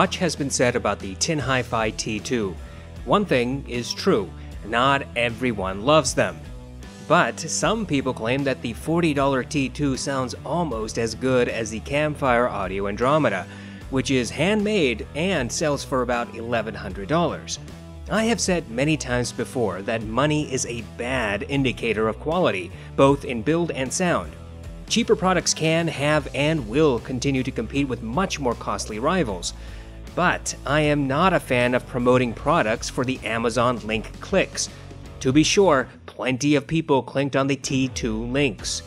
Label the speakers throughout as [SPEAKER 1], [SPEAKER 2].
[SPEAKER 1] Much has been said about the HiFi T2. One thing is true, not everyone loves them. But some people claim that the $40 T2 sounds almost as good as the Campfire Audio Andromeda, which is handmade and sells for about $1,100. I have said many times before that money is a bad indicator of quality, both in build and sound. Cheaper products can, have, and will continue to compete with much more costly rivals. But I am not a fan of promoting products for the Amazon link clicks. To be sure, plenty of people clicked on the T2 links.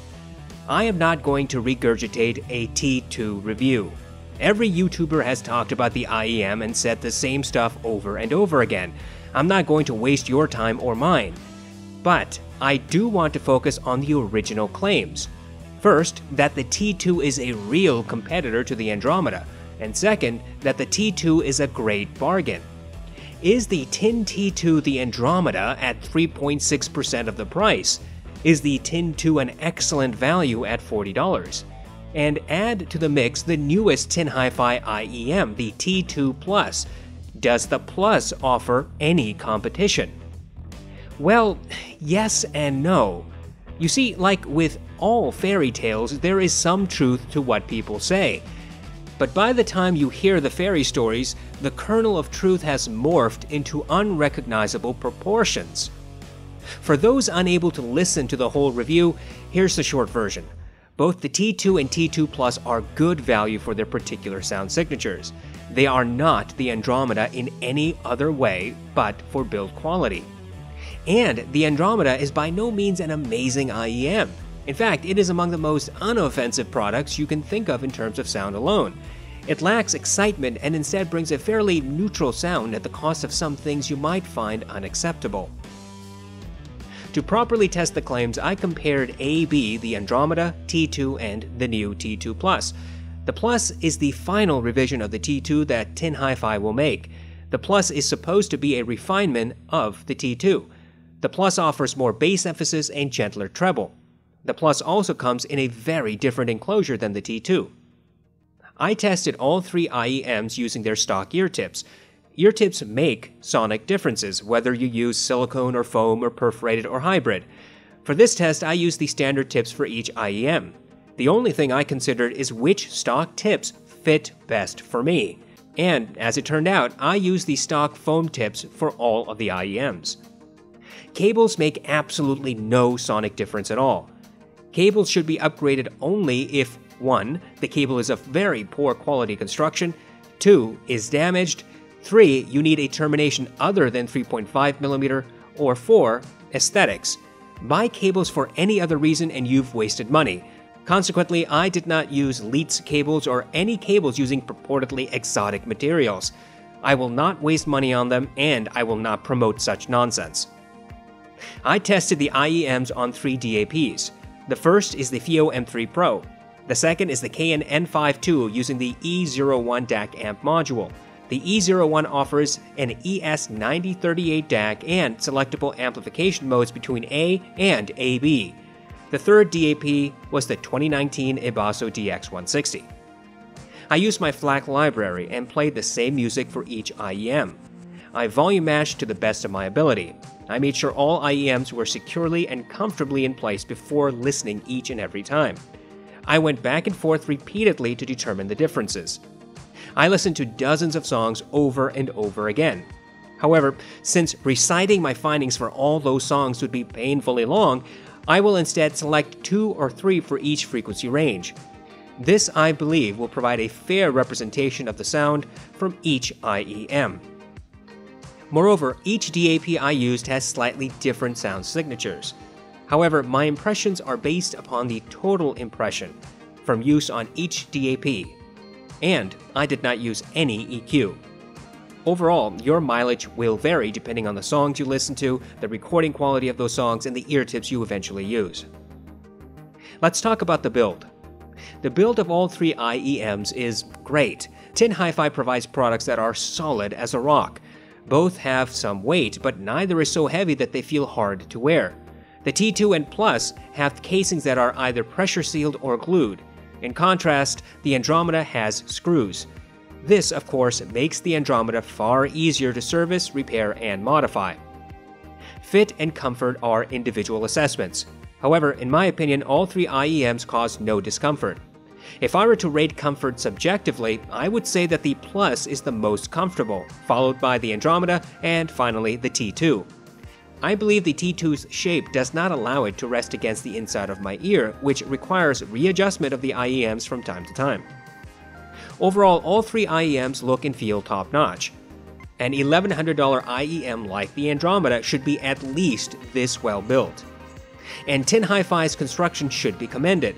[SPEAKER 1] I am not going to regurgitate a T2 review. Every YouTuber has talked about the IEM and said the same stuff over and over again. I'm not going to waste your time or mine. But I do want to focus on the original claims. First, that the T2 is a real competitor to the Andromeda, and second, that the T2 is a great bargain. Is the Tin T2 the Andromeda at 3.6% of the price? Is the Tin 2 an excellent value at $40? And add to the mix the newest Tin HiFi IEM, the T2 Plus. Does the Plus offer any competition? Well, yes and no. You see, like with all fairy tales, there is some truth to what people say. But by the time you hear the fairy stories, the kernel of truth has morphed into unrecognizable proportions. For those unable to listen to the whole review, here's the short version. Both the T2 and T2 Plus are good value for their particular sound signatures. They are not the Andromeda in any other way but for build quality. And the Andromeda is by no means an amazing IEM. In fact, it is among the most unoffensive products you can think of in terms of sound alone. It lacks excitement and instead brings a fairly neutral sound at the cost of some things you might find unacceptable. To properly test the claims, I compared AB, the Andromeda, T2, and the new T2 Plus. The Plus is the final revision of the T2 that Tin HiFi will make. The Plus is supposed to be a refinement of the T2. The Plus offers more bass emphasis and gentler treble. The Plus also comes in a very different enclosure than the T2. I tested all three IEMs using their stock ear tips. Ear tips make sonic differences, whether you use silicone or foam or perforated or hybrid. For this test, I used the standard tips for each IEM. The only thing I considered is which stock tips fit best for me. And as it turned out, I used the stock foam tips for all of the IEMs. Cables make absolutely no sonic difference at all. Cables should be upgraded only if 1. The cable is of very poor quality construction, 2. is damaged, 3. you need a termination other than 3.5mm, or 4. aesthetics. Buy cables for any other reason and you've wasted money. Consequently, I did not use Leeds cables or any cables using purportedly exotic materials. I will not waste money on them and I will not promote such nonsense. I tested the IEMs on 3 DAPs. The first is the FIO M3 Pro. The second is the KN N5 II using the E01 DAC amp module. The E01 offers an ES9038 DAC and selectable amplification modes between A and AB. The third DAP was the 2019 Ibasso DX160. I used my FLAC library and played the same music for each IEM. I volume matched to the best of my ability. I made sure all IEMs were securely and comfortably in place before listening each and every time. I went back and forth repeatedly to determine the differences. I listened to dozens of songs over and over again. However, since reciting my findings for all those songs would be painfully long, I will instead select 2 or 3 for each frequency range. This, I believe, will provide a fair representation of the sound from each IEM. Moreover, each DAP I used has slightly different sound signatures. However, my impressions are based upon the total impression from use on each DAP, and I did not use any EQ. Overall, your mileage will vary depending on the songs you listen to, the recording quality of those songs, and the ear tips you eventually use. Let's talk about the build. The build of all 3 IEMs is great. Tin HiFi provides products that are solid as a rock. Both have some weight, but neither is so heavy that they feel hard to wear. The T2 and Plus have casings that are either pressure sealed or glued. In contrast, the Andromeda has screws. This, of course, makes the Andromeda far easier to service, repair, and modify. Fit and comfort are individual assessments. However, in my opinion, all three IEMs cause no discomfort. If I were to rate comfort subjectively, I would say that the Plus is the most comfortable, followed by the Andromeda, and finally the T2. I believe the T2's shape does not allow it to rest against the inside of my ear, which requires readjustment of the IEMs from time to time. Overall, all three IEMs look and feel top-notch. An $1,100 IEM like the Andromeda should be at least this well built. And Tin Hi-Fi's construction should be commended.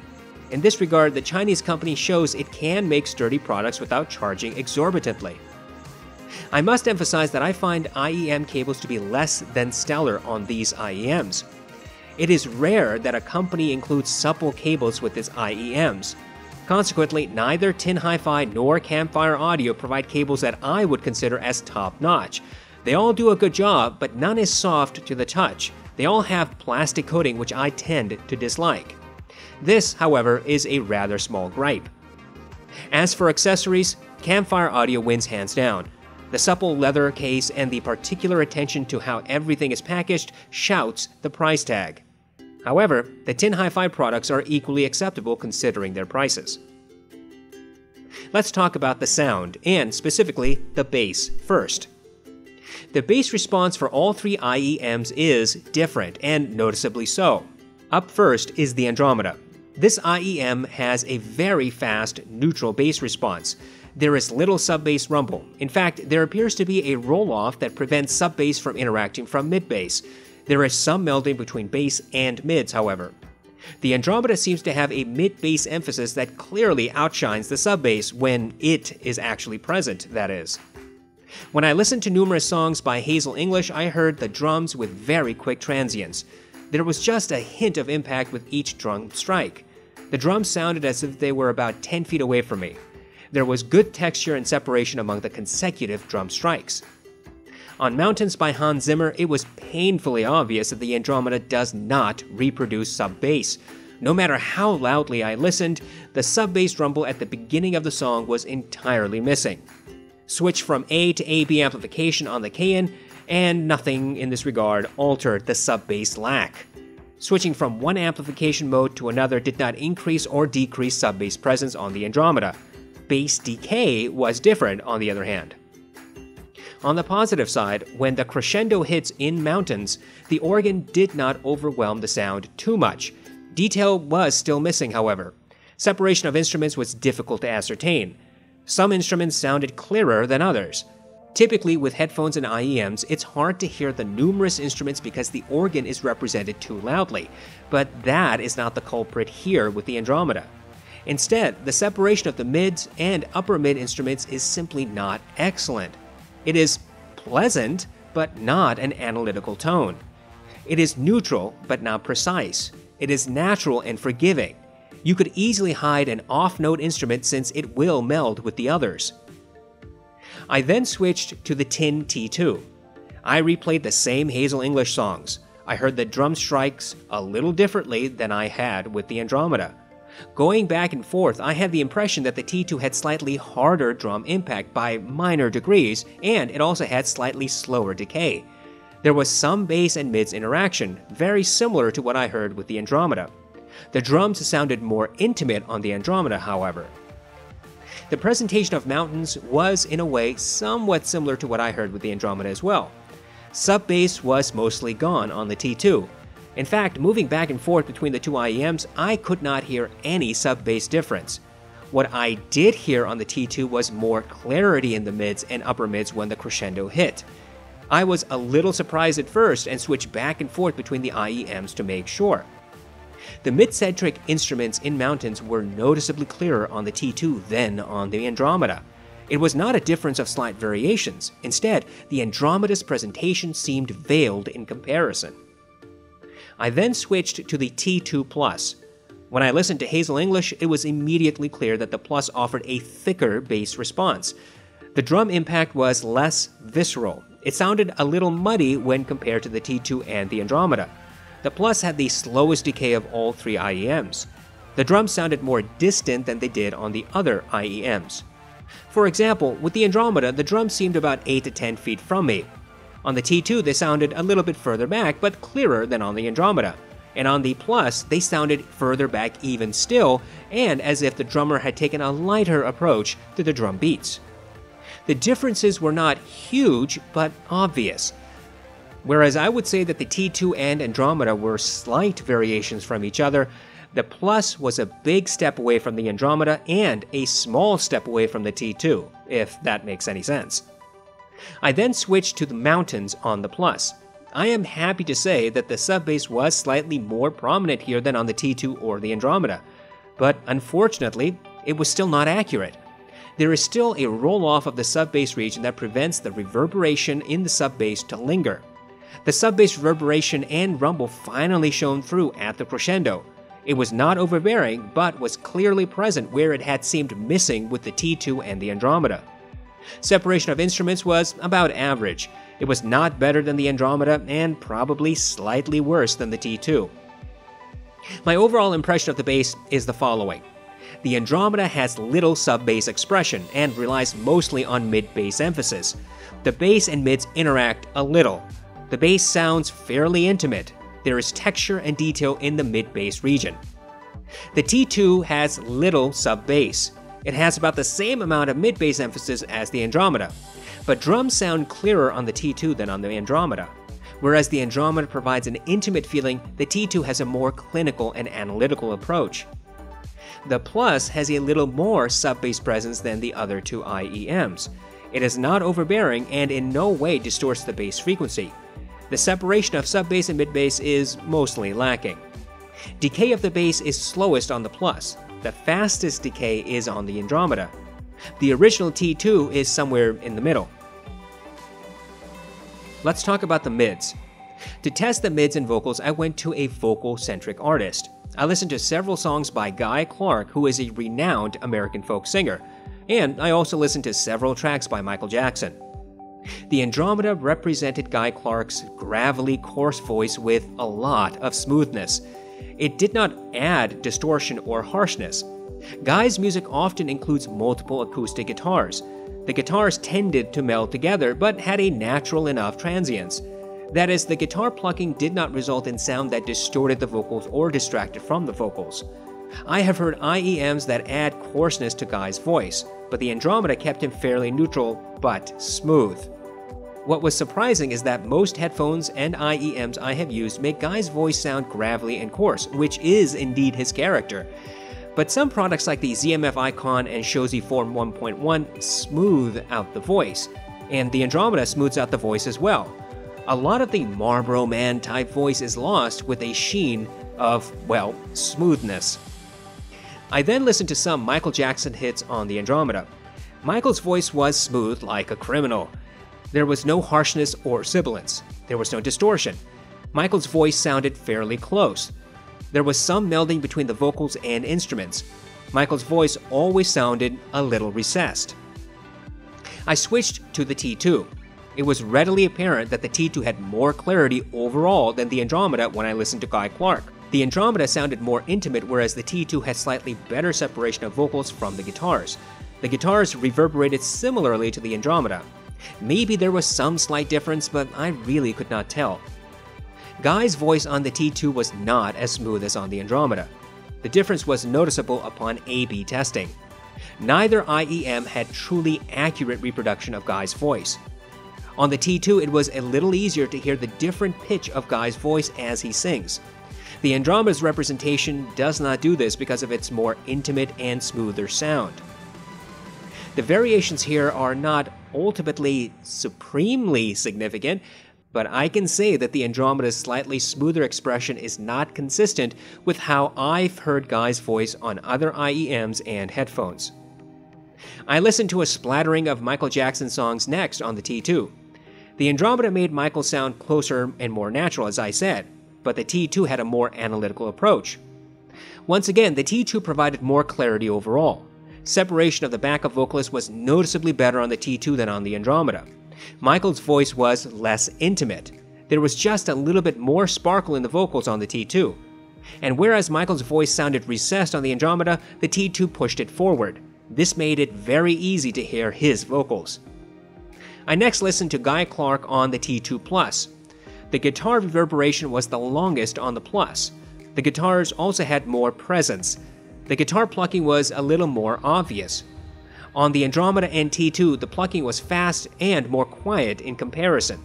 [SPEAKER 1] In this regard, the Chinese company shows it can make sturdy products without charging exorbitantly. I must emphasize that I find IEM cables to be less than stellar on these IEMs. It is rare that a company includes supple cables with its IEMs. Consequently, neither Tin Hi-Fi nor Campfire Audio provide cables that I would consider as top-notch. They all do a good job, but none is soft to the touch. They all have plastic coating, which I tend to dislike. This, however, is a rather small gripe. As for accessories, Campfire Audio wins hands down. The supple leather case and the particular attention to how everything is packaged shouts the price tag. However, the Tin Hi-Fi products are equally acceptable considering their prices. Let's talk about the sound, and specifically the bass, first. The bass response for all three IEMs is different, and noticeably so. Up first is the Andromeda. This IEM has a very fast, neutral bass response. There is little sub-bass rumble. In fact, there appears to be a roll-off that prevents sub-bass from interacting from mid-bass. There is some melding between bass and mids, however. The Andromeda seems to have a mid-bass emphasis that clearly outshines the sub-bass when it is actually present, that is. When I listened to numerous songs by Hazel English, I heard the drums with very quick transients. There was just a hint of impact with each drum strike. The drums sounded as if they were about 10 feet away from me. There was good texture and separation among the consecutive drum strikes. On Mountains by Hans Zimmer, it was painfully obvious that the Andromeda does not reproduce sub-bass. No matter how loudly I listened, the sub-bass rumble at the beginning of the song was entirely missing. Switch from A to AB amplification on the Cayenne, and nothing in this regard altered the sub-bass lack. Switching from one amplification mode to another did not increase or decrease sub-bass presence on the Andromeda. Bass decay was different, on the other hand. On the positive side, when the crescendo hits in Mountains, the organ did not overwhelm the sound too much. Detail was still missing, however. Separation of instruments was difficult to ascertain. Some instruments sounded clearer than others. Typically, with headphones and IEMs, it's hard to hear the numerous instruments because the organ is represented too loudly, but that is not the culprit here with the Andromeda. Instead, the separation of the mids and upper mid instruments is simply not excellent. It is pleasant, but not an analytical tone. It is neutral, but not precise. It is natural and forgiving. You could easily hide an off-note instrument since it will meld with the others. I then switched to the Tin T2. I replayed the same Hazel English songs. I heard the drum strikes a little differently than I had with the Andromeda. Going back and forth, I had the impression that the T2 had slightly harder drum impact by minor degrees, and it also had slightly slower decay. There was some bass and mids interaction, very similar to what I heard with the Andromeda. The drums sounded more intimate on the Andromeda, however. The presentation of Mountains was, in a way, somewhat similar to what I heard with the Andromeda as well. Sub-bass was mostly gone on the T2. In fact, moving back and forth between the two IEMs, I could not hear any sub-bass difference. What I did hear on the T2 was more clarity in the mids and upper mids when the crescendo hit. I was a little surprised at first and switched back and forth between the IEMs to make sure. The mid-centric instruments in Mountains were noticeably clearer on the T2 than on the Andromeda. It was not a difference of slight variations. Instead, the Andromeda's presentation seemed veiled in comparison. I then switched to the T2 Plus. When I listened to Hazel English, it was immediately clear that the Plus offered a thicker bass response. The drum impact was less visceral. It sounded a little muddy when compared to the T2 and the Andromeda. The Plus had the slowest decay of all three IEMs. The drums sounded more distant than they did on the other IEMs. For example, with the Andromeda, the drums seemed about 8 to 10 feet from me. On the T2, they sounded a little bit further back, but clearer than on the Andromeda. And on the Plus, they sounded further back even still, and as if the drummer had taken a lighter approach to the drum beats. The differences were not huge, but obvious. Whereas I would say that the T2 and Andromeda were slight variations from each other, the Plus was a big step away from the Andromeda and a small step away from the T2, if that makes any sense. I then switched to the mountains on the Plus. I am happy to say that the sub-bass was slightly more prominent here than on the T2 or the Andromeda, but unfortunately, it was still not accurate. There is still a roll-off of the sub-bass region that prevents the reverberation in the sub-bass to linger. The sub-bass reverberation and rumble finally shone through at the crescendo. It was not overbearing, but was clearly present where it had seemed missing with the T2 and the Andromeda. Separation of instruments was about average. It was not better than the Andromeda and probably slightly worse than the T2. My overall impression of the bass is the following. The Andromeda has little sub-bass expression and relies mostly on mid-bass emphasis. The bass and mids interact a little. The bass sounds fairly intimate. There is texture and detail in the mid-bass region. The T2 has little sub-bass. It has about the same amount of mid-bass emphasis as the Andromeda, but drums sound clearer on the T2 than on the Andromeda. Whereas the Andromeda provides an intimate feeling, the T2 has a more clinical and analytical approach. The Plus has a little more sub-bass presence than the other two IEMs. It is not overbearing and in no way distorts the bass frequency. The separation of sub-bass and mid-bass is mostly lacking. Decay of the bass is slowest on the Plus. The fastest decay is on the Andromeda. The original T2 is somewhere in the middle. Let's talk about the mids. To test the mids and vocals, I went to a vocal-centric artist. I listened to several songs by Guy Clark, who is a renowned American folk singer, and I also listened to several tracks by Michael Jackson. The Andromeda represented Guy Clark's gravelly, coarse voice with a lot of smoothness. It did not add distortion or harshness. Guy's music often includes multiple acoustic guitars. The guitars tended to meld together, but had a natural enough transience. That is, the guitar plucking did not result in sound that distorted the vocals or distracted from the vocals. I have heard IEMs that add coarseness to Guy's voice, but the Andromeda kept him fairly neutral, but smooth. What was surprising is that most headphones and IEMs I have used make Guy's voice sound gravelly and coarse, which is indeed his character. But some products like the ZMF Icon and Shozy Form 1.1 smooth out the voice, and the Andromeda smooths out the voice as well. A lot of the Marlboro Man type voice is lost with a sheen of, well, smoothness. I then listened to some Michael Jackson hits on the Andromeda. Michael's voice was smooth like a criminal. There was no harshness or sibilance. There was no distortion. Michael's voice sounded fairly close. There was some melding between the vocals and instruments. Michael's voice always sounded a little recessed. I switched to the T2. It was readily apparent that the T2 had more clarity overall than the Andromeda when I listened to Guy Clark. The Andromeda sounded more intimate, whereas the T2 had slightly better separation of vocals from the guitars. The guitars reverberated similarly to the Andromeda. Maybe there was some slight difference, but I really could not tell. Guy's voice on the T2 was not as smooth as on the Andromeda. The difference was noticeable upon A/B testing. Neither IEM had truly accurate reproduction of Guy's voice. On the T2, it was a little easier to hear the different pitch of Guy's voice as he sings. The Andromeda's representation does not do this because of its more intimate and smoother sound. The variations here are not ultimately supremely significant, but I can say that the Andromeda's slightly smoother expression is not consistent with how I've heard Guy's voice on other IEMs and headphones. I listened to a splattering of Michael Jackson songs next on the T2. The Andromeda made Michael sound closer and more natural, as I said, but the T2 had a more analytical approach. Once again, the T2 provided more clarity overall. Separation of the backup vocalist was noticeably better on the T2 than on the Andromeda. Michael's voice was less intimate. There was just a little bit more sparkle in the vocals on the T2. And whereas Michael's voice sounded recessed on the Andromeda, the T2 pushed it forward. This made it very easy to hear his vocals. I next listened to Guy Clark on the T2 Plus. The guitar reverberation was the longest on the Plus. The guitars also had more presence. The guitar plucking was a little more obvious. On the Andromeda and T2, the plucking was fast and more quiet in comparison.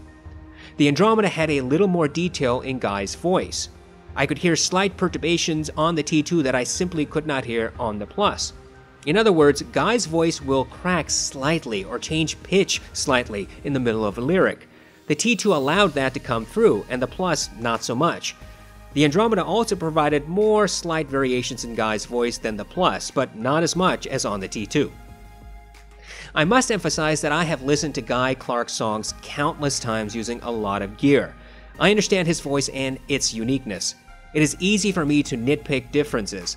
[SPEAKER 1] The Andromeda had a little more detail in Guy's voice. I could hear slight perturbations on the T2 that I simply could not hear on the Plus. In other words, Guy's voice will crack slightly or change pitch slightly in the middle of a lyric. The T2 allowed that to come through, and the Plus not so much. The Andromeda also provided more slight variations in Guy's voice than the Plus, but not as much as on the T2. I must emphasize that I have listened to Guy Clark's songs countless times using a lot of gear. I understand his voice and its uniqueness. It is easy for me to nitpick differences.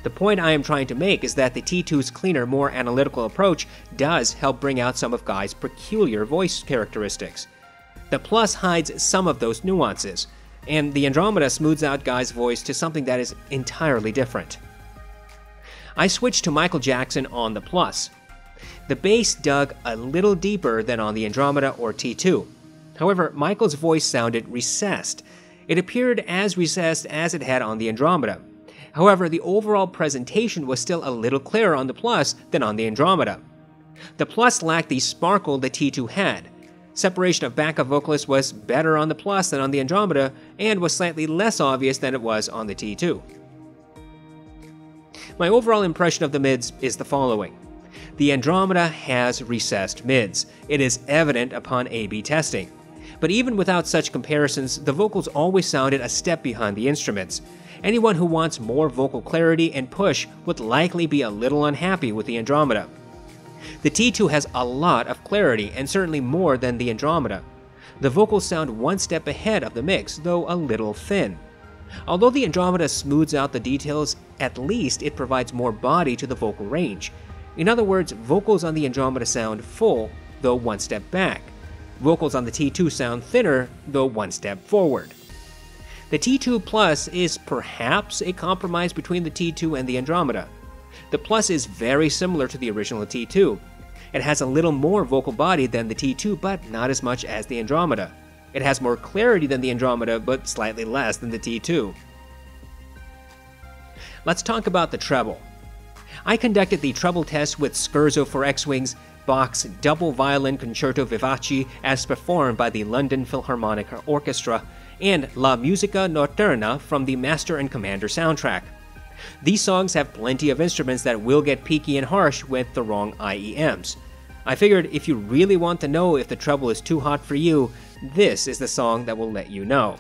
[SPEAKER 1] The point I am trying to make is that the T2's cleaner, more analytical approach does help bring out some of Guy's peculiar voice characteristics. The Plus hides some of those nuances, and the Andromeda smooths out Guy's voice to something that is entirely different. I switched to Michael Jackson on the Plus. The bass dug a little deeper than on the Andromeda or T2. However, Michael's voice sounded recessed. It appeared as recessed as it had on the Andromeda. However, the overall presentation was still a little clearer on the Plus than on the Andromeda. The Plus lacked the sparkle the T2 had. Separation of backup vocalists was better on the Plus than on the Andromeda, and was slightly less obvious than it was on the T2. My overall impression of the mids is the following. The Andromeda has recessed mids. It is evident upon A/B testing. But even without such comparisons, the vocals always sounded a step behind the instruments. Anyone who wants more vocal clarity and push would likely be a little unhappy with the Andromeda. The T2 has a lot of clarity, and certainly more than the Andromeda. The vocals sound one step ahead of the mix, though a little thin. Although the Andromeda smooths out the details, at least it provides more body to the vocal range. In other words, vocals on the Andromeda sound full, though one step back. Vocals on the T2 sound thinner, though one step forward. The T2 Plus is perhaps a compromise between the T2 and the Andromeda. The Plus is very similar to the original T2. It has a little more vocal body than the T2, but not as much as the Andromeda. It has more clarity than the Andromeda, but slightly less than the T2. Let's talk about the treble. I conducted the treble test with Scherzo for X-Wings, Bach's Double Violin Concerto Vivace as performed by the London Philharmonic Orchestra, and La Musica Notturna from the Master and Commander soundtrack. These songs have plenty of instruments that will get peaky and harsh with the wrong IEMs. I figured if you really want to know if the treble is too hot for you, this is the song that will let you know.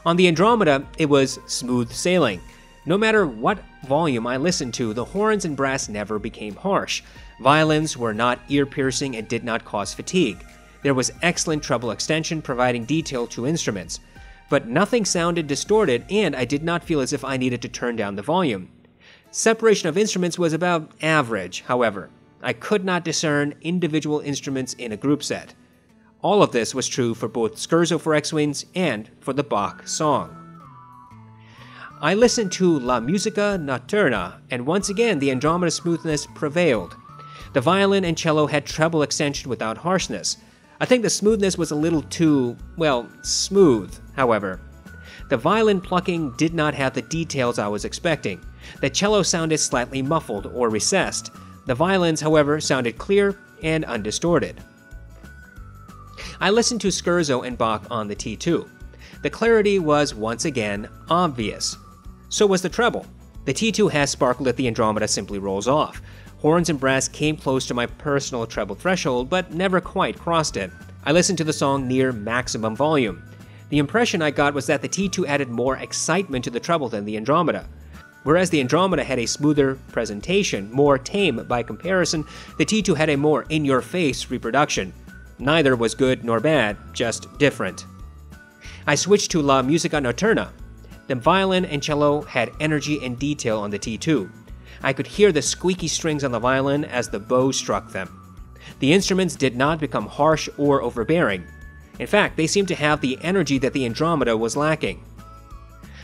[SPEAKER 1] On the Andromeda, it was smooth sailing. No matter what volume I listened to, the horns and brass never became harsh. Violins were not ear-piercing and did not cause fatigue. There was excellent treble extension providing detail to instruments. But nothing sounded distorted, and I did not feel as if I needed to turn down the volume. Separation of instruments was about average, however. I could not discern individual instruments in a group set. All of this was true for both Scherzo for X-Wings and for the Bach song. I listened to La Musica Notturna, and once again the Andromeda smoothness prevailed. The violin and cello had treble extension without harshness. I think the smoothness was a little too, well, smooth, however. The violin plucking did not have the details I was expecting. The cello sounded slightly muffled or recessed. The violins, however, sounded clear and undistorted. I listened to Scherzo and Bach on the T2. The clarity was once again obvious. So was the treble. The T2 has sparkle that the Andromeda simply rolls off. Horns and brass came close to my personal treble threshold, but never quite crossed it. I listened to the song near maximum volume. The impression I got was that the T2 added more excitement to the treble than the Andromeda. Whereas the Andromeda had a smoother presentation, more tame by comparison, the T2 had a more in-your-face reproduction. Neither was good nor bad, just different. I switched to La Musica Notturna. The violin and cello had energy and detail on the T2. I could hear the squeaky strings on the violin as the bow struck them. The instruments did not become harsh or overbearing. In fact, they seemed to have the energy that the Andromeda was lacking.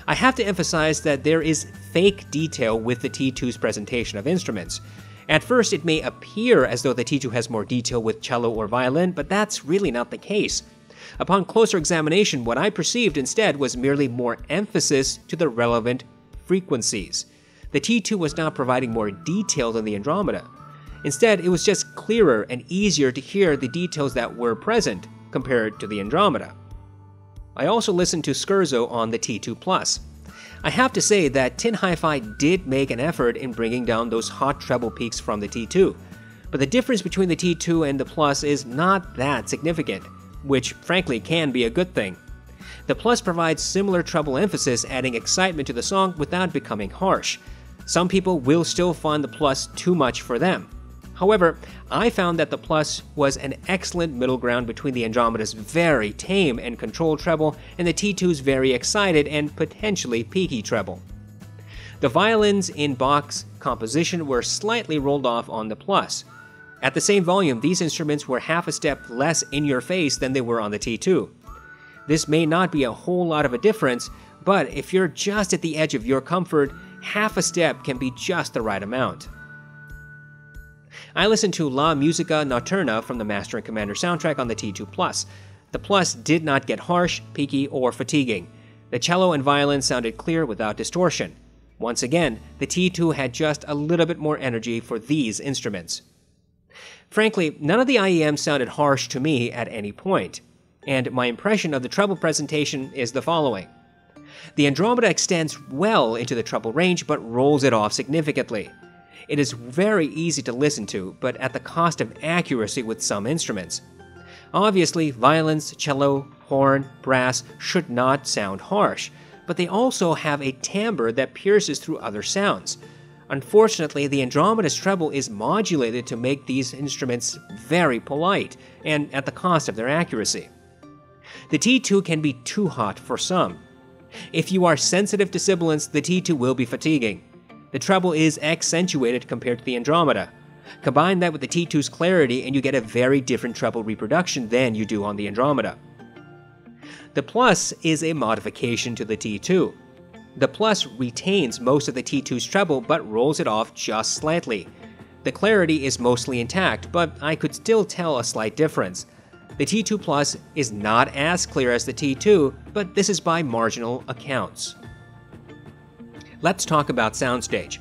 [SPEAKER 1] I have to emphasize that there is fake detail with the T2's presentation of instruments. At first, it may appear as though the T2 has more detail with cello or violin, but that's really not the case. Upon closer examination, what I perceived instead was merely more emphasis to the relevant frequencies. The T2 was not providing more detail than the Andromeda. Instead, it was just clearer and easier to hear the details that were present compared to the Andromeda. I also listened to Scherzo on the T2 Plus. I have to say that Tin Hi-Fi did make an effort in bringing down those hot treble peaks from the T2, but the difference between the T2 and the Plus is not that significant, which frankly can be a good thing. The Plus provides similar treble emphasis, adding excitement to the song without becoming harsh. Some people will still find the Plus too much for them. However, I found that the Plus was an excellent middle ground between the Andromeda's very tame and controlled treble and the T2's very excited and potentially peaky treble. The violins in Bach's composition were slightly rolled off on the Plus. At the same volume, these instruments were half a step less in your face than they were on the T2. This may not be a whole lot of a difference, but if you're just at the edge of your comfort, half a step can be just the right amount. I listened to La Musica Notturna from the Master and Commander soundtrack on the T2 Plus. The Plus did not get harsh, peaky, or fatiguing. The cello and violin sounded clear without distortion. Once again, the T2 had just a little bit more energy for these instruments. Frankly, none of the IEMs sounded harsh to me at any point, and my impression of the treble presentation is the following. The Andromeda extends well into the treble range but rolls it off significantly. It is very easy to listen to, but at the cost of accuracy with some instruments. Obviously, violins, cello, horn, brass should not sound harsh, but they also have a timbre that pierces through other sounds. Unfortunately, the Andromeda's treble is modulated to make these instruments very polite, and at the cost of their accuracy. The T2 can be too hot for some. If you are sensitive to sibilants, the T2 will be fatiguing. The treble is accentuated compared to the Andromeda. Combine that with the T2's clarity and you get a very different treble reproduction than you do on the Andromeda. The Plus is a modification to the T2. The Plus retains most of the T2's treble but rolls it off just slightly. The clarity is mostly intact, but I could still tell a slight difference. The T2 Plus is not as clear as the T2, but this is by marginal accounts. Let's talk about Soundstage.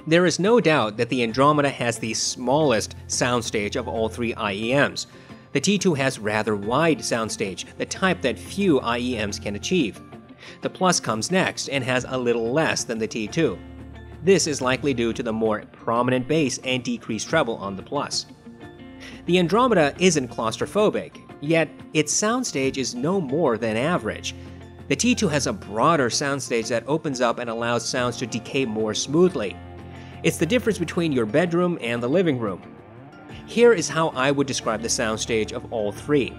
[SPEAKER 1] There is no doubt that the Andromeda has the smallest soundstage of all three IEMs. The T2 has rather wide soundstage, the type that few IEMs can achieve. The Plus comes next and has a little less than the T2. This is likely due to the more prominent bass and decreased treble on the Plus. The Andromeda isn't claustrophobic, yet its soundstage is no more than average. The T2 has a broader soundstage that opens up and allows sounds to decay more smoothly. It's the difference between your bedroom and the living room. Here is how I would describe the soundstage of all three.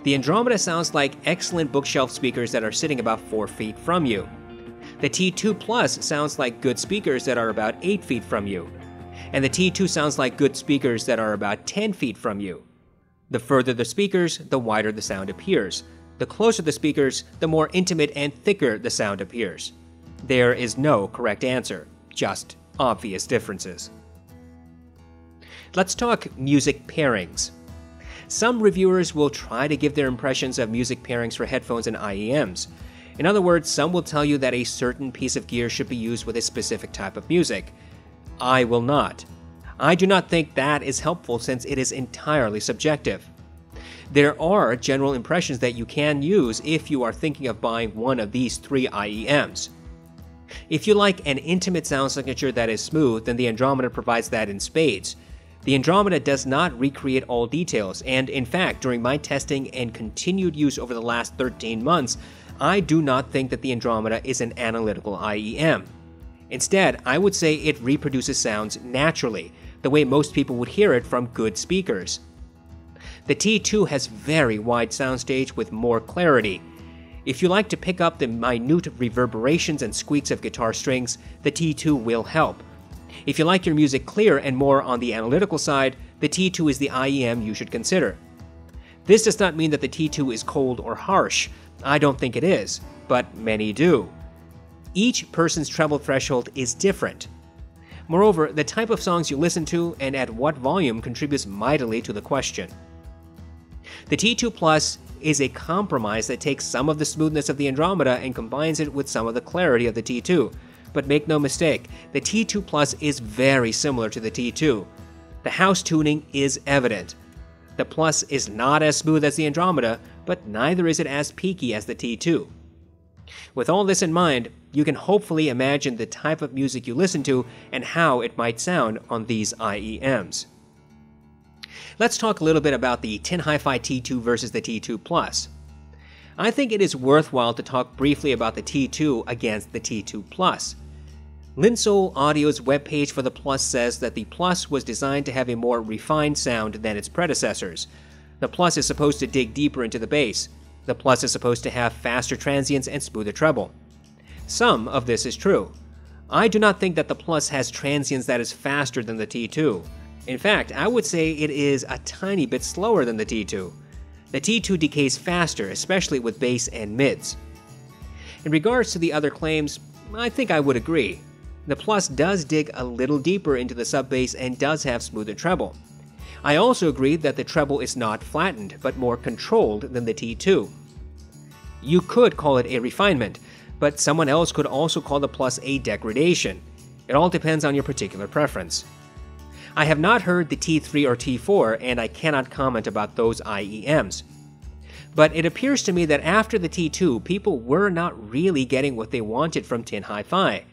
[SPEAKER 1] The Andromeda sounds like excellent bookshelf speakers that are sitting about 4 feet from you. The T2 Plus sounds like good speakers that are about 8 feet from you. And the T2 sounds like good speakers that are about 10 feet from you. The further the speakers, the wider the sound appears. The closer the speakers, the more intimate and thicker the sound appears. There is no correct answer, just obvious differences. Let's talk music pairings. Some reviewers will try to give their impressions of music pairings for headphones and IEMs. In other words, some will tell you that a certain piece of gear should be used with a specific type of music. I will not. I do not think that is helpful since it is entirely subjective. There are general impressions that you can use if you are thinking of buying one of these three IEMs. If you like an intimate sound signature that is smooth, then the Andromeda provides that in spades. The Andromeda does not recreate all details, and in fact, during my testing and continued use over the last 13 months, I do not think that the Andromeda is an analytical IEM. Instead, I would say it reproduces sounds naturally, the way most people would hear it from good speakers. The T2 has very wide soundstage with more clarity. If you like to pick up the minute reverberations and squeaks of guitar strings, the T2 will help. If you like your music clear and more on the analytical side, the T2 is the IEM you should consider. This does not mean that the T2 is cold or harsh. I don't think it is, but many do. Each person's treble threshold is different. Moreover, the type of songs you listen to and at what volume contributes mightily to the question. The T2 Plus is a compromise that takes some of the smoothness of the Andromeda and combines it with some of the clarity of the T2. But make no mistake, the T2 Plus is very similar to the T2. The house tuning is evident. The Plus is not as smooth as the Andromeda, but neither is it as peaky as the T2. With all this in mind, you can hopefully imagine the type of music you listen to and how it might sound on these IEMs. Let's talk a little bit about the Tin Hi-Fi T2 versus the T2 Plus. I think it is worthwhile to talk briefly about the T2 against the T2 Plus. Linsol Audio's webpage for the Plus says that the Plus was designed to have a more refined sound than its predecessors. The Plus is supposed to dig deeper into the bass. The Plus is supposed to have faster transients and smoother treble. Some of this is true. I do not think that the Plus has transients that is faster than the T2. In fact, I would say it is a tiny bit slower than the T2. The T2 decays faster, especially with bass and mids. In regards to the other claims, I think I would agree. The Plus does dig a little deeper into the sub-bass and does have smoother treble. I also agree that the treble is not flattened, but more controlled than the T2. You could call it a refinement, but someone else could also call the Plus a degradation. It all depends on your particular preference. I have not heard the T3 or T4, and I cannot comment about those IEMs. But it appears to me that after the T2, people were not really getting what they wanted from Tin Hi-Fi.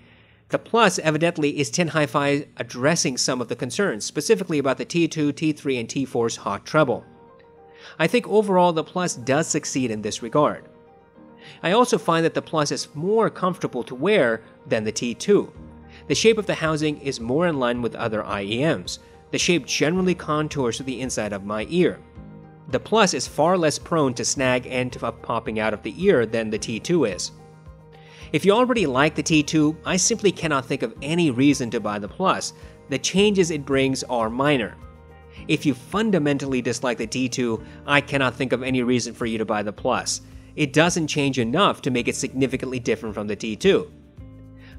[SPEAKER 1] The Plus evidently is Tin Hi-Fi addressing some of the concerns, specifically about the T2, T3, and T4's hot treble. I think overall the Plus does succeed in this regard. I also find that the Plus is more comfortable to wear than the T2. The shape of the housing is more in line with other IEMs. The shape generally contours to the inside of my ear. The Plus is far less prone to snag and to popping out of the ear than the T2 is. If you already like the T2, I simply cannot think of any reason to buy the Plus. The changes it brings are minor. If you fundamentally dislike the T2, I cannot think of any reason for you to buy the Plus. It doesn't change enough to make it significantly different from the T2.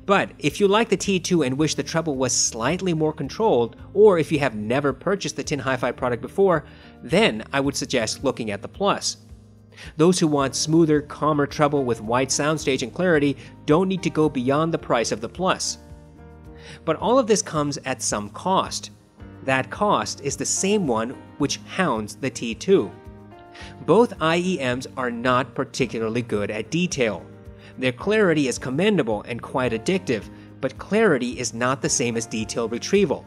[SPEAKER 1] But if you like the T2 and wish the treble was slightly more controlled, or if you have never purchased the Tin Hi-Fi product before, then I would suggest looking at the Plus. Those who want smoother, calmer treble with wide soundstage and clarity don't need to go beyond the price of the Plus. But all of this comes at some cost. That cost is the same one which hounds the T2. Both IEMs are not particularly good at detail. Their clarity is commendable and quite addictive, but clarity is not the same as detail retrieval.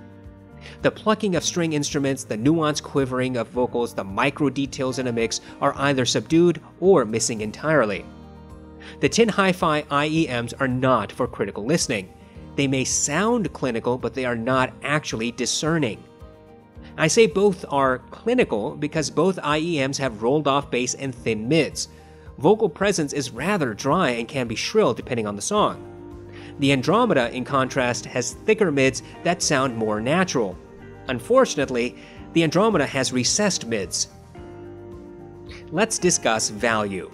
[SPEAKER 1] The plucking of string instruments, the nuanced quivering of vocals, the micro details in a mix are either subdued or missing entirely. The Tin Hi-Fi IEMs are not for critical listening. They may sound clinical, but they are not actually discerning. I say both are clinical because both IEMs have rolled off bass and thin mids. Vocal presence is rather dry and can be shrill depending on the song. The Andromeda, in contrast, has thicker mids that sound more natural. Unfortunately, the Andromeda has recessed mids. Let's discuss value.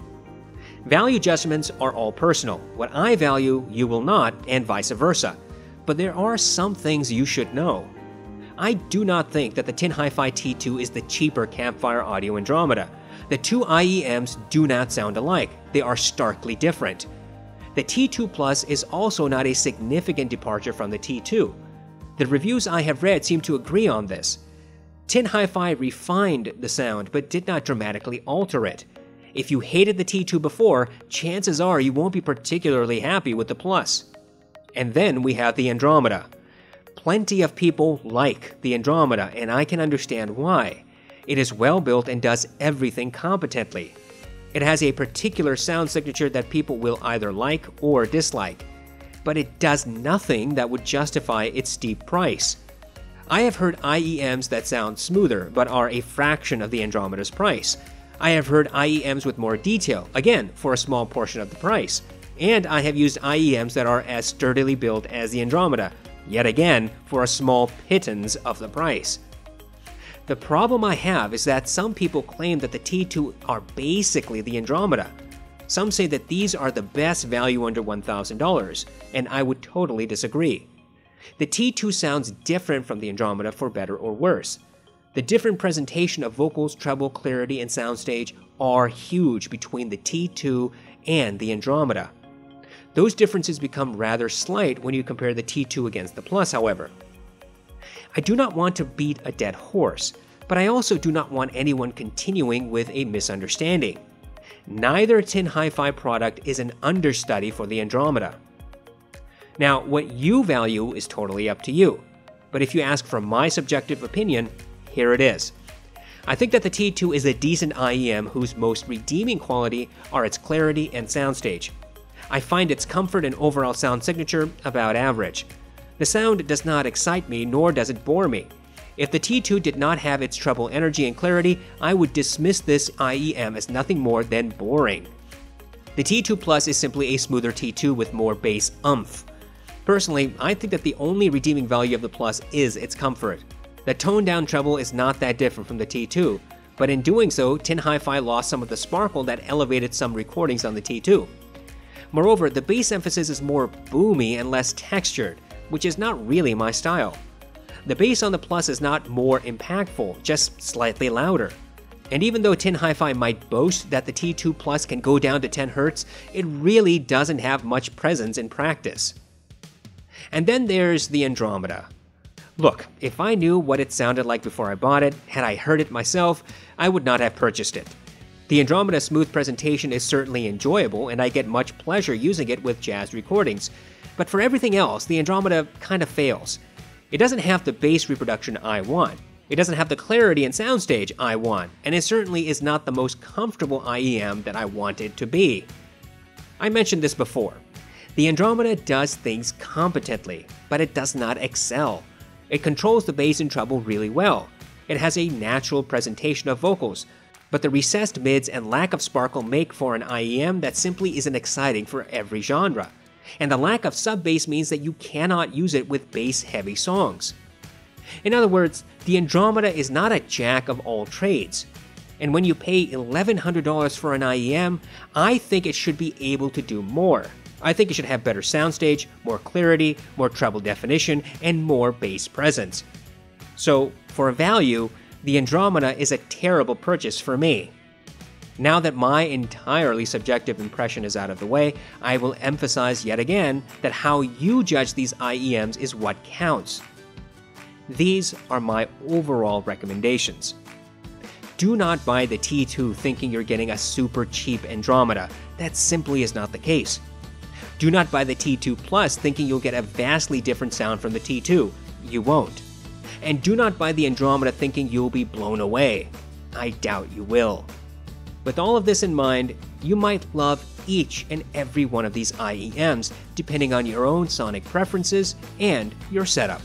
[SPEAKER 1] Value judgments are all personal. What I value, you will not, and vice versa. But there are some things you should know. I do not think that the Tin Hi-Fi T2 is the cheaper Campfire Audio Andromeda. The two IEMs do not sound alike. They are starkly different. The T2 Plus is also not a significant departure from the T2. The reviews I have read seem to agree on this. Tin Hi-Fi refined the sound but did not dramatically alter it. If you hated the T2 before, chances are you won't be particularly happy with the Plus. And then we have the Andromeda. Plenty of people like the Andromeda, and I can understand why. It is well built and does everything competently. It has a particular sound signature that people will either like or dislike, but it does nothing that would justify its steep price. I have heard IEMs that sound smoother but are a fraction of the Andromeda's price. I have heard IEMs with more detail, again for a small portion of the price. And I have used IEMs that are as sturdily built as the Andromeda, yet again for a small pittance of the price. The problem I have is that some people claim that the T2 are basically the Andromeda. Some say that these are the best value under $1,000, and I would totally disagree. The T2 sounds different from the Andromeda for better or worse. The different presentation of vocals, treble, clarity, and soundstage are huge between the T2 and the Andromeda. Those differences become rather slight when you compare the T2 against the Plus, however. I do not want to beat a dead horse, but I also do not want anyone continuing with a misunderstanding. Neither tin HiFi product is an understudy for the Andromeda. Now, what you value is totally up to you, but if you ask for my subjective opinion, here it is. I think that the T2 is a decent IEM whose most redeeming quality are its clarity and soundstage. I find its comfort and overall sound signature about average. The sound does not excite me, nor does it bore me. If the T2 did not have its treble energy and clarity, I would dismiss this IEM as nothing more than boring. The T2 Plus is simply a smoother T2 with more bass oomph. Personally, I think that the only redeeming value of the Plus is its comfort. The toned-down treble is not that different from the T2, but in doing so, tin HiFi lost some of the sparkle that elevated some recordings on the T2. Moreover, the bass emphasis is more boomy and less textured, which is not really my style. The bass on the Plus is not more impactful, just slightly louder. And even though tin HiFi might boast that the T2 Plus can go down to 10 Hz, it really doesn't have much presence in practice. And then there's the Andromeda. Look, if I knew what it sounded like before I bought it, had I heard it myself, I would not have purchased it. The Andromeda's smooth presentation is certainly enjoyable, and I get much pleasure using it with jazz recordings. But for everything else, the Andromeda kind of fails. It doesn't have the bass reproduction I want. It doesn't have the clarity and soundstage I want, and it certainly is not the most comfortable IEM that I want it to be. I mentioned this before. The Andromeda does things competently, but it does not excel. It controls the bass and treble really well. It has a natural presentation of vocals, but the recessed mids and lack of sparkle make for an IEM that simply isn't exciting for every genre. And the lack of sub-bass means that you cannot use it with bass-heavy songs. In other words, the Andromeda is not a jack of all trades. And when you pay $1,100 for an IEM, I think it should be able to do more. I think it should have better soundstage, more clarity, more treble definition, and more bass presence. So, for a value, the Andromeda is a terrible purchase for me. Now that my entirely subjective impression is out of the way, I will emphasize yet again that how you judge these IEMs is what counts. These are my overall recommendations. Do not buy the T2 thinking you're getting a super cheap Andromeda. That simply is not the case. Do not buy the T2 Plus thinking you'll get a vastly different sound from the T2. You won't. And do not buy the Andromeda thinking you'll be blown away. I doubt you will. With all of this in mind, you might love each and every one of these IEMs depending on your own sonic preferences and your setup.